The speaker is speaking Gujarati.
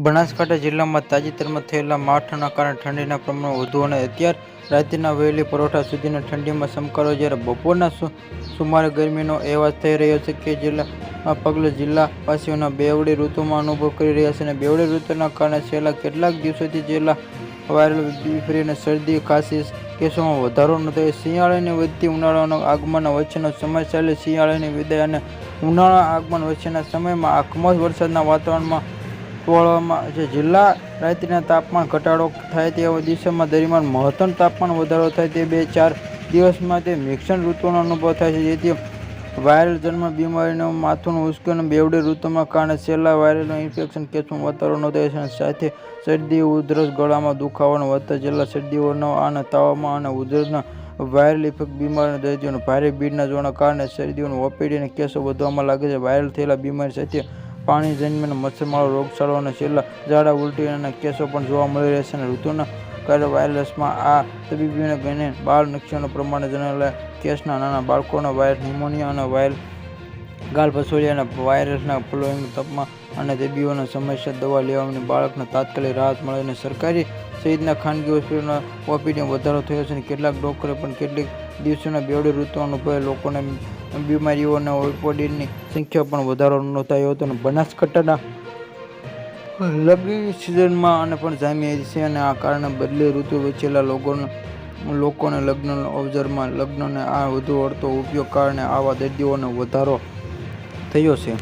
બનાસકાંઠા જિલ્લામાં તાજેતરમાં થયેલા માવઠાના કારણે ઠંડીના પ્રમાણમાં વધુ અને અત્યાર રાત્રિના વહેલી પરોઢા સુધીની ઠંડીમાં ચમકારો જ્યારે બપોરના સુમારે ગરમીનો અહેવાસ થઈ રહ્યો છે કે જેના પગલે જિલ્લાવાસીઓના બેવડી ઋતુમાં અનુભવ કરી રહ્યા છે અને બેવડી ઋતુના કારણે છેલ્લા કેટલાક દિવસોથી જિલ્લા વાયરલ બીમારી અને શરદી ખાંસી કેસોમાં વધારો નોંધાયો. શિયાળાની વધતી ઉનાળાના આગમન વચ્ચેનો સમય ચાલે શિયાળાની વિદાય અને ઉનાળાના આગમન વચ્ચેના સમયમાં આ કમોસમ વરસાદના વાતાવરણમાં વળવામાં છે. જિલ્લા રાત્રિના તાપમાન ઘટાડો થાય તેવા દિવસોમાં દરમિયાન મહત્તમ તાપમાન વધારો થાય તે 2-4 દિવસમાં તે મિશ્ર ઋતુનો અનુભવ થાય છે, જેથી વાયરલ જન્મ બીમારીનું માથું ઉચકવાનું બેવડી ઋતુના કારણે છેલ્લા વાયરલ ઇન્ફેક્શન કેસોમાં વધારો નોંધાયો છે. સાથે શરદી, ઉધરસ, ગળામાં દુખાવાનો વધતા જિલ્લા શરદીઓનો અને તાવમાં અને ઉધરસના વાયરલ ઇન્ફેક્શન બીમારીના દર્દીઓને ભારે ભીડના જોવાના કારણે શરદીઓના ઓપીડીના કેસો વધવા લાગે છે. વાયરલ થયેલા બીમારી સાથે પાણીજન્ય મચ્છરમારો રોગચાળો અને છેલ્લા ઝાડા ઉલટીના કેસો પણ જોવા મળી રહ્યા છે. અને ઋતુના કારણે વાયરસમાં આ તબીબીઓને ગઈને બાળ નકશાના પ્રમાણે જણાવેલા કેસના નાના બાળકોના વાયરલ ન્યુમોનિયા અને વાયરલ ગાલફસોડિયા અને વાયરસના ફ્લોઇંગ તાપમાં અને તબીબોને સમયસર દવા લેવાથી બાળકને તાત્કાલિક રાહત મળે અને સરકારી સહિતના ખાનગી હોસ્પિટલોના ઓપીડીમાં વધારો થયો છે. કેટલાક ડોક્ટરે પણ કેટલીક દિવસોના બેવડી ઋતુ અનુભવે લોકોને બીમારીઓ અને ઓપીડીની સંખ્યા પણ વધારો નોંધાયો હતો. અને બનાસકાંઠાના લગ્નની સિઝનમાં અને પણ જામી છે અને આ કારણે બદલી ઋતુ વચ્ચેલા લોકોને લગ્ન અવસરમાં લગ્નને આ વધુ પડતો ઉપયોગ કારણે આવા દર્દીઓનો વધારો થયો છે.